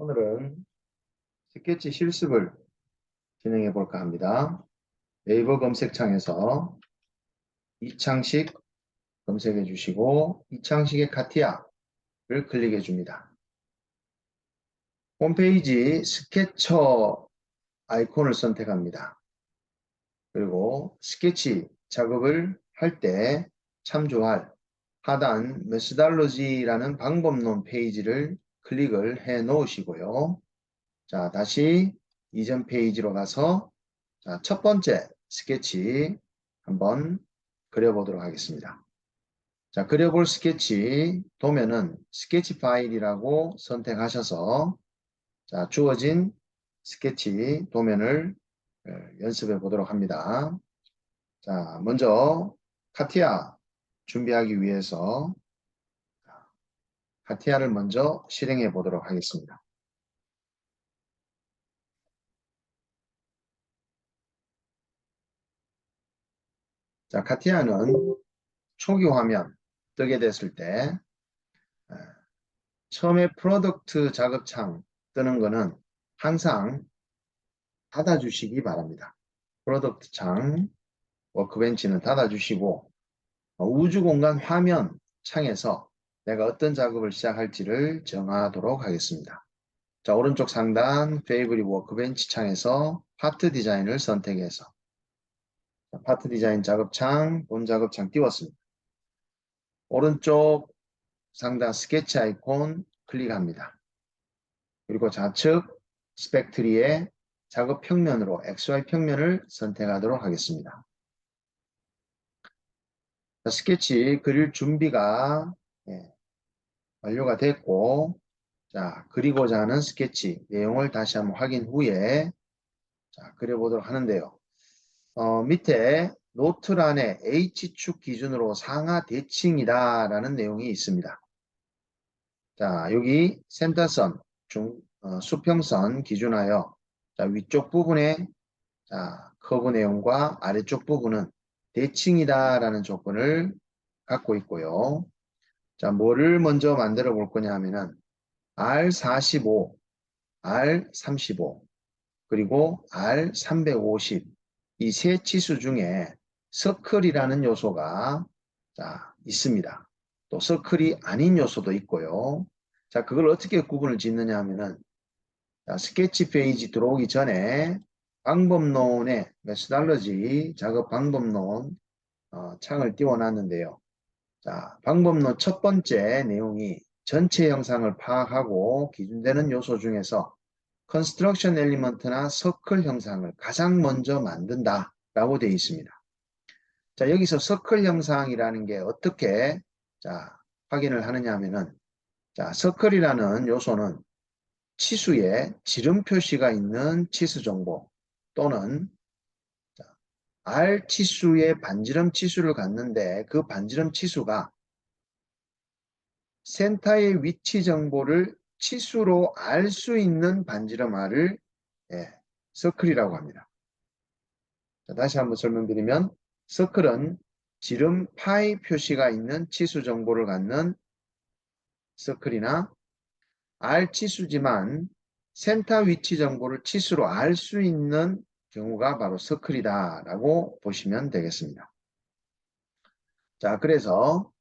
오늘은 스케치 실습을 진행해 볼까 합니다. 네이버 검색창에서 이창식 검색해 주시고 이창식의 카티아를 클릭해 줍니다. 홈페이지 스케쳐 아이콘을 선택합니다. 그리고 스케치 작업을 할 때 참조할 하단 메소달로지라는 방법론 페이지를 클릭을 해 놓으시고요. 자, 다시 이전 페이지로 가서 자, 첫 번째 스케치 한번 그려보도록 하겠습니다. 자, 그려볼 스케치 도면은 스케치 파일이라고 선택하셔서 자, 주어진 스케치 도면을 연습해 보도록 합니다. 자, 먼저 카티아 준비하기 위해서 카티아를 먼저 실행해 보도록 하겠습니다. 자, 카티아는 초기 화면 뜨게 됐을 때 처음에 프로덕트 작업창 뜨는 거는 항상 닫아주시기 바랍니다. 프로덕트 창 워크벤치는 닫아주시고 우주공간 화면 창에서 내가 어떤 작업을 시작할지를 정하도록 하겠습니다. 자, 오른쪽 상단 페이브릿 워크벤치 창에서 파트 디자인을 선택해서 파트 디자인 작업창, 본 작업창 띄웠습니다. 오른쪽 상단 스케치 아이콘 클릭합니다. 그리고 좌측 스펙트리의 작업 평면으로 XY 평면을 선택하도록 하겠습니다. 자, 스케치 그릴 준비가 완료가 됐고, 자, 그리고자 하는 스케치 내용을 다시 한번 확인 후에 자, 그려보도록 하는데요. 밑에 노트란에 H축 기준으로 상하 대칭이다 라는 내용이 있습니다. 자, 여기 센터선, 수평선 기준하여 자, 위쪽 부분에 자, 커브 내용과 아래쪽 부분은 대칭이다 라는 조건을 갖고 있고요. 자, 뭐를 먼저 만들어 볼 거냐 하면은 R45, R35, 그리고 R350 이 세 치수 중에 서클이라는 요소가 자, 있습니다. 또 서클이 아닌 요소도 있고요. 자, 그걸 어떻게 구분을 짓느냐 하면은 자, 스케치 페이지 들어오기 전에 방법론의 메소달러지 작업 방법론 창을 띄워놨는데요. 자, 방법론 첫 번째 내용이 전체 형상을 파악하고 기준되는 요소 중에서 컨스트럭션 엘리먼트나 서클 형상을 가장 먼저 만든다 라고 되어 있습니다. 자, 여기서 서클 형상이라는 게 어떻게 자, 확인을 하느냐 하면은 자, 서클이라는 요소는 치수에 지름 표시가 있는 치수 정보 또는 R 치수의 반지름 치수를 갖는데 그 반지름 치수가 센터의 위치 정보를 치수로 알 수 있는 반지름 R을 서클이라고 합니다. 자, 다시 한번 설명드리면 서클은 지름 파이 표시가 있는 치수 정보를 갖는 서클이나 R 치수지만 센터 위치 정보를 치수로 알 수 있는 경우가 바로 서클이다 라고 보시면 되겠습니다. 자, 그래서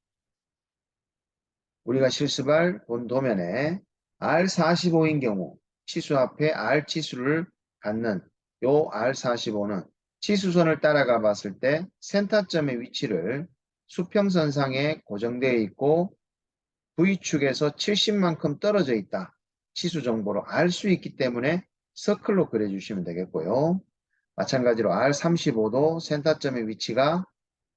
우리가 실습할 본 도면에 R45인 경우 치수 앞에 R 치수를 갖는 요 R45는 치수선을 따라가 봤을 때 센터점의 위치를 수평선상에 고정되어 있고 V축에서 70만큼 떨어져 있다. 치수 정보로 알 수 있기 때문에 서클로 그려주시면 되겠고요. 마찬가지로 R35도 센터점의 위치가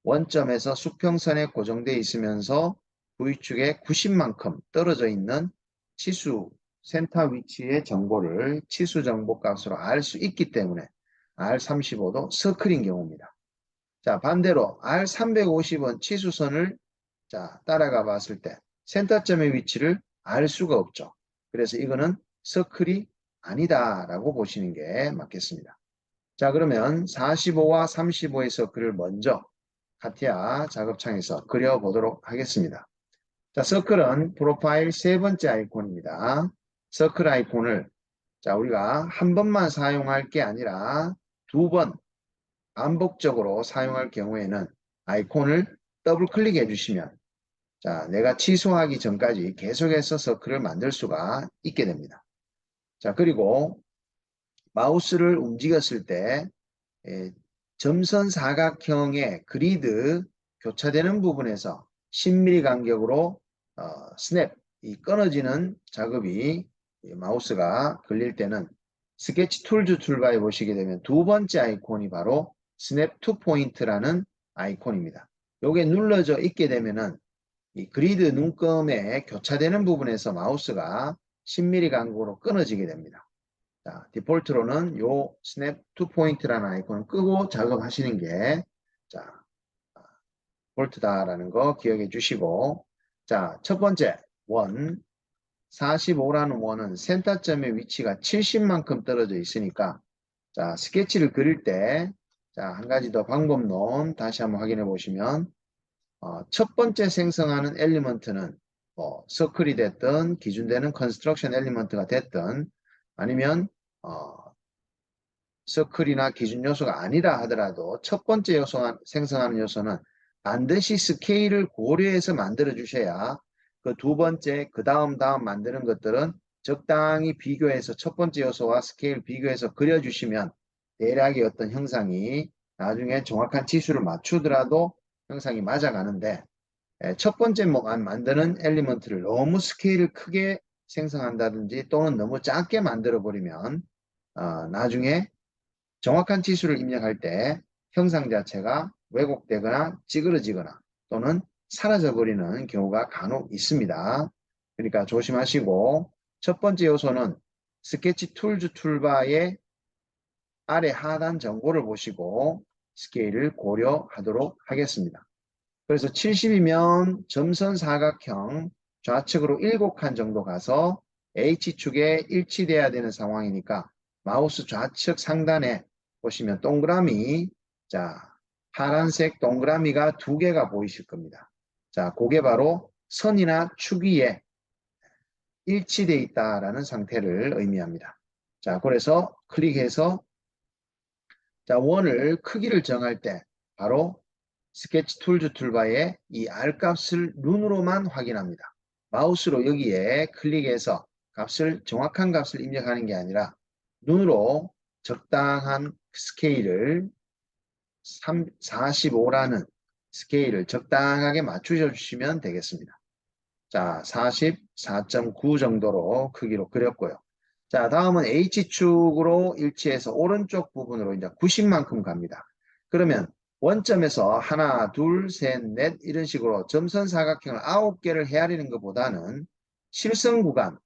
원점에서 수평선에 고정되어 있으면서 V축에 90만큼 떨어져 있는 치수 센터 위치의 정보를 치수 정보 값으로 알 수 있기 때문에 R35도 서클인 경우입니다. 자, 반대로 R350은 치수선을 자, 따라가 봤을 때 센터점의 위치를 알 수가 없죠. 그래서 이거는 서클이 아니다라고 보시는 게 맞겠습니다. 자, 그러면 45와 35의 서클을 먼저 카티아 작업창에서 그려보도록 하겠습니다. 자, 서클은 프로파일 세 번째 아이콘입니다. 서클 아이콘을 자, 우리가 한 번만 사용할 게 아니라 두 번 반복적으로 사용할 경우에는 아이콘을 더블 클릭해 주시면 자, 내가 취소하기 전까지 계속해서 서클을 만들 수가 있게 됩니다. 자, 그리고 마우스를 움직였을 때 점선 사각형의 그리드 교차되는 부분에서 10mm 간격으로 스냅, 이 끊어지는 작업이 마우스가 걸릴 때는 스케치 툴즈 툴바에 보시게 되면 두 번째 아이콘이 바로 스냅 투 포인트라는 아이콘입니다. 요게 눌러져 있게 되면은 이 그리드 눈금에 교차되는 부분에서 마우스가 10mm 간격으로 끊어지게 됩니다. 자, 디폴트로는 요 스냅 투 포인트라는 아이콘을 끄고 작업하시는 게 자, 디폴트다라는 거 기억해 주시고 자, 첫 번째 원 45라는 원은 센터점의 위치가 70만큼 떨어져 있으니까 자, 스케치를 그릴 때 자, 한 가지 더 방법론 다시 한번 확인해 보시면 첫 번째 생성하는 엘리먼트는 서클이 됐든 기준되는 컨스트럭션 엘리먼트가 됐든 아니면 서클이나 기준 요소가 아니라 하더라도 첫 번째 요소 생성하는 요소는 반드시 스케일을 고려해서 만들어 주셔야 그 두 번째, 그 다음 만드는 것들은 적당히 비교해서 첫 번째 요소와 스케일 비교해서 그려주시면 대략의 어떤 형상이 나중에 정확한 치수를 맞추더라도 형상이 맞아가는데 첫 번째 만드는 엘리먼트를 너무 스케일을 크게 생성한다든지 또는 너무 작게 만들어 버리면 나중에 정확한 치수를 입력할 때 형상 자체가 왜곡되거나 찌그러지거나 또는 사라져버리는 경우가 간혹 있습니다. 그러니까 조심하시고 첫 번째 요소는 스케치 툴즈 툴바의 아래 하단 정보를 보시고 스케일을 고려하도록 하겠습니다. 그래서 70이면 점선 사각형 좌측으로 7칸 정도 가서 H축에 일치돼야 되는 상황이니까 마우스 좌측 상단에 보시면 동그라미, 자, 파란색 동그라미가 두 개가 보이실 겁니다. 자, 그게 바로 선이나 축 위에 일치되어 있다라는 상태를 의미합니다. 자, 그래서 클릭해서 자, 원을 크기를 정할 때 바로 스케치 툴즈 툴바에 이 R 값을 눈으로만 확인합니다. 마우스로 여기에 클릭해서 정확한 값을 입력하는 게 아니라 눈으로 적당한 스케일을 45라는 스케일을 적당하게 맞추셔 주시면 되겠습니다. 자, 44.9 정도로 크기로 그렸고요. 자, 다음은 H축으로 일치해서 오른쪽 부분으로 이제 90만큼 갑니다. 그러면 원점에서 하나, 둘, 셋, 넷 이런 식으로 점선 사각형을 9개를 헤아리는 것보다는 실선 구간,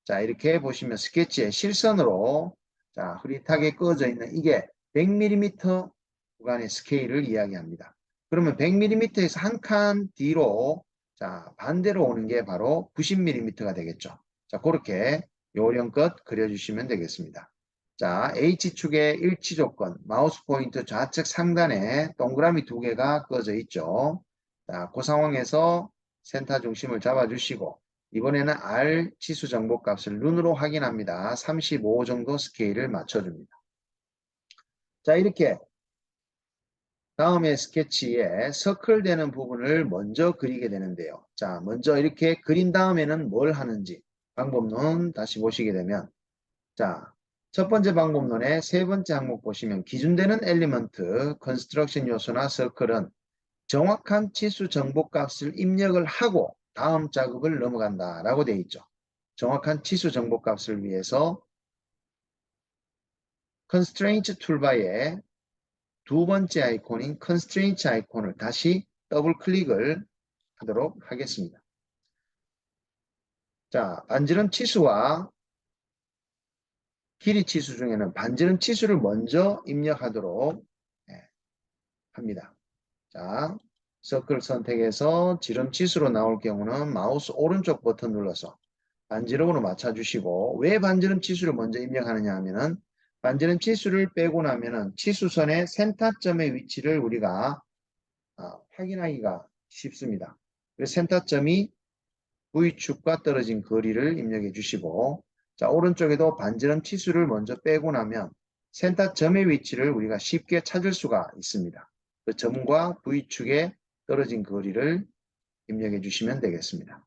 자, 이렇게 보시면 스케치에 실선으로 자, 흐릿하게 꺼져 있는 이게 100mm 구간의 스케일을 이야기합니다. 그러면 100mm에서 한 칸 뒤로 자, 반대로 오는 게 바로 90mm가 되겠죠. 자, 그렇게 요령껏 그려주시면 되겠습니다. 자, H축의 일치 조건, 마우스 포인트 좌측 상단에 동그라미 두 개가 꺼져 있죠. 자, 그 상황에서 센터 중심을 잡아주시고 이번에는 R 치수 정보 값을 눈으로 확인합니다. 35 정도 스케일을 맞춰줍니다. 자, 이렇게 다음에 스케치에 서클 되는 부분을 먼저 그리게 되는데요. 자, 먼저 이렇게 그린 다음에는 뭘 하는지 방법론 다시 보시게 되면 자, 첫 번째 방법론의 세 번째 항목 보시면 기준되는 엘리먼트, 컨스트럭션 요소나 서클은 정확한 치수 정보 값을 입력을 하고 다음 작업을 넘어간다 라고 되어 있죠. 정확한 치수 정보 값을 위해서 constraint 툴바에 두 번째 아이콘인 constraint 아이콘을 다시 더블 클릭을 하도록 하겠습니다. 자, 반지름 치수와 길이 치수 중에는 반지름 치수를 먼저 입력하도록 합니다. 자, 서클 선택해서 지름 치수로 나올 경우는 마우스 오른쪽 버튼 눌러서 반지름으로 맞춰주시고 왜 반지름 치수를 먼저 입력하느냐 하면은 반지름 치수를 빼고 나면은 치수선의 센터점의 위치를 우리가 확인하기가 쉽습니다. 그래서 센터점이 V축과 떨어진 거리를 입력해 주시고 자, 오른쪽에도 반지름 치수를 먼저 빼고 나면 센터점의 위치를 우리가 쉽게 찾을 수가 있습니다. 그 점과 V축에 떨어진 거리를 입력해 주시면 되겠습니다.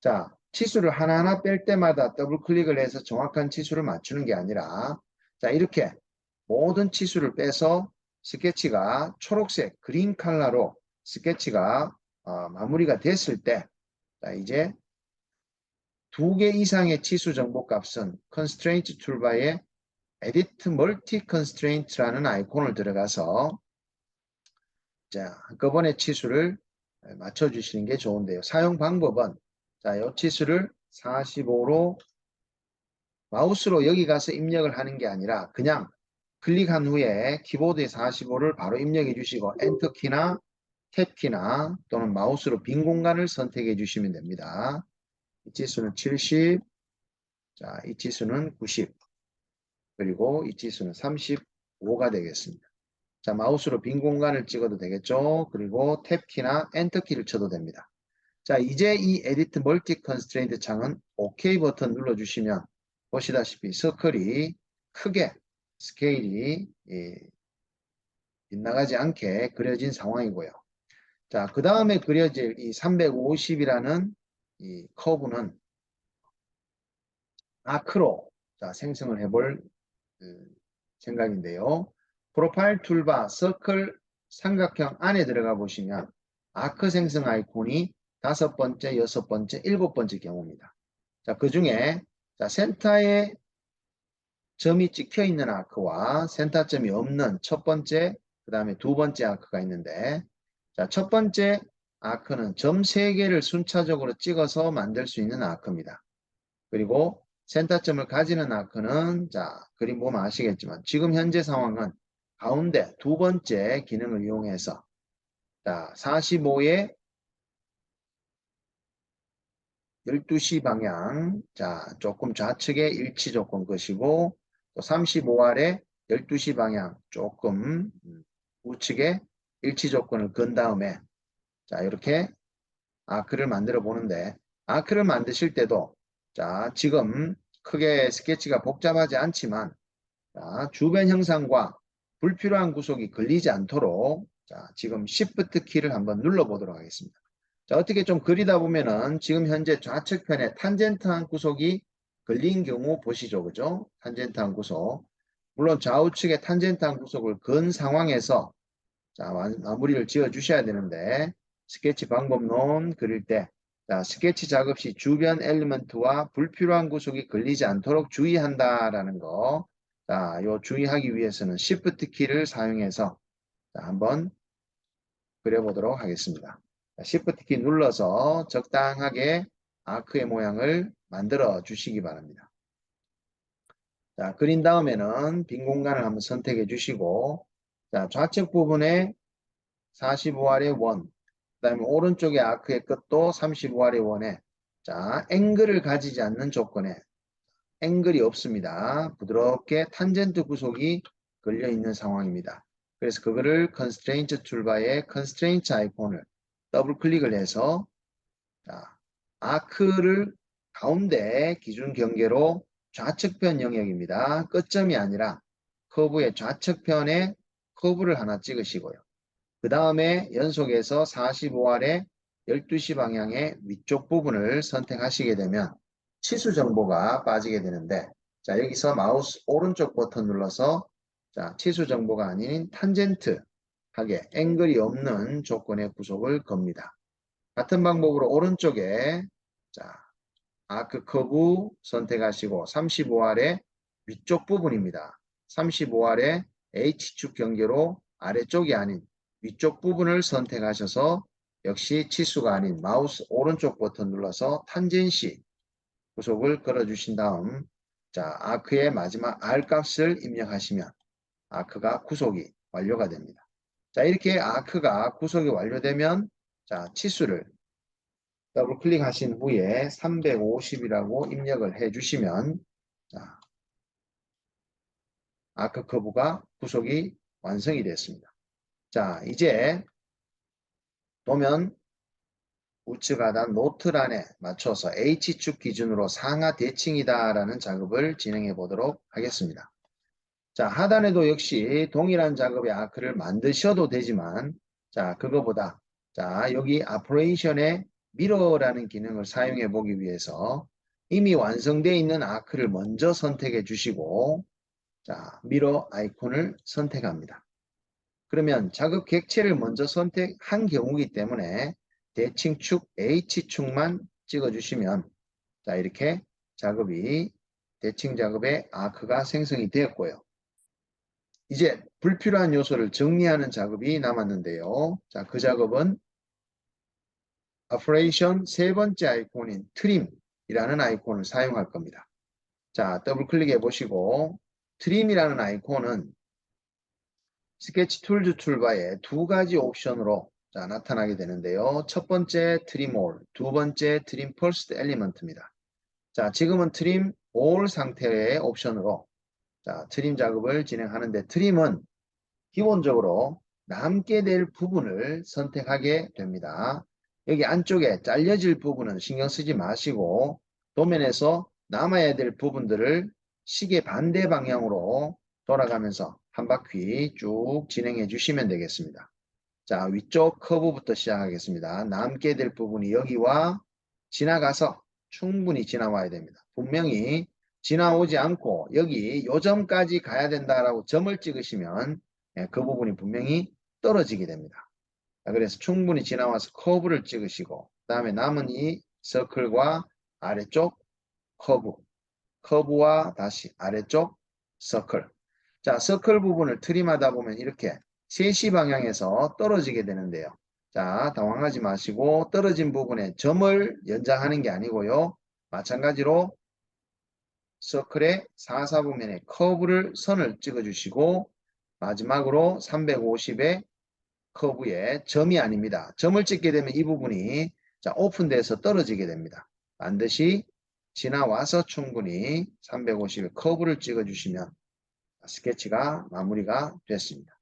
자, 치수를 하나하나 뺄 때마다 더블 클릭을 해서 정확한 치수를 맞추는 게 아니라 자, 이렇게 모든 치수를 빼서 스케치가 초록색 그린 컬러로 스케치가 마무리가 됐을 때 자, 이제 2개 이상의 치수 정보 값은 Constraint 툴바에 Edit Multi Constraint라는 아이콘을 들어가서 자, 한꺼번에 치수를 맞춰주시는 게 좋은데요. 사용 방법은 자, 이 치수를 45로 마우스로 여기 가서 입력을 하는 게 아니라 그냥 클릭한 후에 키보드에 45를 바로 입력해 주시고 엔터키나 탭키나 또는 마우스로 빈 공간을 선택해 주시면 됩니다. 이 치수는 70, 자, 이 치수는 90, 그리고 이 치수는 35가 되겠습니다. 자, 마우스로 빈 공간을 찍어도 되겠죠? 그리고 탭키나 엔터키를 쳐도 됩니다. 자, 이제 이 Edit Multi Constraint 창은 OK 버튼 눌러주시면 보시다시피 서클이 크게 스케일이 빗나가지 않게 그려진 상황이고요. 자, 그 다음에 그려질 이 350이라는 이 커브는 아크로 자, 생성을 해볼 생각인데요. 프로파일 툴바 서클 삼각형 안에 들어가 보시면 아크 생성 아이콘이 5번째, 6번째, 7번째 경우입니다. 자, 그 중에 자, 센터에 점이 찍혀 있는 아크와 센터점이 없는 첫 번째, 그 다음에 두 번째 아크가 있는데 자, 첫 번째 아크는 점 3개를 순차적으로 찍어서 만들 수 있는 아크입니다. 그리고 센터점을 가지는 아크는 자, 그림 보면 아시겠지만 지금 현재 상황은 가운데 두 번째 기능을 이용해서 자, 45에 12시 방향 자, 조금 좌측에 일치 조건 것이고 또 35알에 12시 방향 조금 우측에 일치 조건을 건 다음에 자, 이렇게 아크를 만들어 보는데 아크를 만드실 때도 자, 지금 크게 스케치가 복잡하지 않지만 자, 주변 형상과 불필요한 구속이 걸리지 않도록 자, 지금 Shift 키를 한번 눌러 보도록 하겠습니다. 자, 어떻게 좀 그리다 보면은 지금 현재 좌측편에 탄젠트한 구속이 걸린 경우 보시죠. 그죠? 탄젠트한 구속. 물론 좌우측에 탄젠트한 구속을 건 상황에서 자, 마무리를 지어 주셔야 되는데 스케치 방법론 그릴 때 자, 스케치 작업 시 주변 엘리먼트와 불필요한 구속이 걸리지 않도록 주의한다라는 거. 자, 요 주의하기 위해서는 Shift 키를 사용해서 자, 한번 그려보도록 하겠습니다. 자, Shift 키 눌러서 적당하게 아크의 모양을 만들어 주시기 바랍니다. 자, 그린 다음에는 빈 공간을 한번 선택해 주시고 자, 좌측 부분에 45R의 원, 그 다음에 오른쪽의 아크의 끝도 35R의 원에 자, 앵글을 가지지 않는 조건에 앵글이 없습니다. 부드럽게 탄젠트 구속이 걸려 있는 상황입니다. 그래서 그거를 Constraint 툴바의 Constraint 아이콘을 더블 클릭을 해서 자, 아크를 가운데 기준 경계로 좌측편 영역입니다. 끝점이 아니라 커브의 좌측편에 커브를 하나 찍으시고요. 그 다음에 연속해서 45R의 12시 방향의 위쪽 부분을 선택하시게 되면 치수 정보가 빠지게 되는데 자, 여기서 마우스 오른쪽 버튼 눌러서 자, 치수 정보가 아닌 탄젠트 하게 앵글이 없는 조건의 구속을 겁니다. 같은 방법으로 오른쪽에 자, 아크 커브 선택하시고 35R의 위쪽 부분입니다. 35R의 H축 경계로 아래쪽이 아닌 위쪽 부분을 선택하셔서 역시 치수가 아닌 마우스 오른쪽 버튼 눌러서 탄젠시 구속을 걸어주신 다음 자, 아크의 마지막 R 값을 입력하시면 아크가 구속이 완료가 됩니다. 자, 이렇게 아크가 구속이 완료되면 자, 치수를 더블 클릭하신 후에 350이라고 입력을 해주시면 자, 아크 커브가 구속이 완성이 됐습니다. 자, 이제 보면 우측 하단 노트란에 맞춰서 H축 기준으로 상하 대칭이다라는 작업을 진행해 보도록 하겠습니다. 자, 하단에도 역시 동일한 작업의 아크를 만드셔도 되지만, 자, 그거보다, 자, 여기 오퍼레이션의 미러라는 기능을 사용해 보기 위해서 이미 완성되어 있는 아크를 먼저 선택해 주시고, 자, 미러 아이콘을 선택합니다. 그러면 작업 객체를 먼저 선택한 경우이기 때문에 대칭축 H축만 찍어주시면, 자, 이렇게 작업이, 대칭 작업의 아크가 생성이 되었고요. 이제 불필요한 요소를 정리하는 작업이 남았는데요. 자, 그 작업은 오퍼레이션 세 번째 아이콘인 트림이라는 아이콘을 사용할 겁니다. 자, 더블 클릭해 보시고 트림이라는 아이콘은 스케치 툴즈 툴바에 두 가지 옵션으로 자, 나타나게 되는데요. 첫 번째 트림 올, 두 번째 트림 퍼스트 엘리먼트입니다. 자, 지금은 트림 올 상태의 옵션으로 자, 트림 작업을 진행하는데 트림은 기본적으로 남게 될 부분을 선택하게 됩니다. 여기 안쪽에 잘려질 부분은 신경 쓰지 마시고 도면에서 남아야 될 부분들을 시계 반대 방향으로 돌아가면서 한 바퀴 쭉 진행해 주시면 되겠습니다. 자, 위쪽 커브부터 시작하겠습니다. 남게 될 부분이 여기와 지나가서 충분히 지나와야 됩니다. 분명히 지나오지 않고 여기 요 점까지 가야 된다라고 점을 찍으시면 그 부분이 분명히 떨어지게 됩니다. 그래서 충분히 지나와서 커브를 찍으시고 그 다음에 남은 이 서클과 아래쪽 커브, 커브와 다시 아래쪽 서클. 자, 서클 부분을 트림하다 보면 이렇게 3시 방향에서 떨어지게 되는데요. 자, 당황하지 마시고 떨어진 부분에 점을 연장하는 게 아니고요. 마찬가지로 서클의 4사분면에 커브를 선을 찍어주시고 마지막으로 350의 커브에 점이 아닙니다. 점을 찍게 되면 이 부분이 자, 오픈돼서 떨어지게 됩니다. 반드시 지나와서 충분히 350의 커브를 찍어주시면 스케치가 마무리가 됐습니다.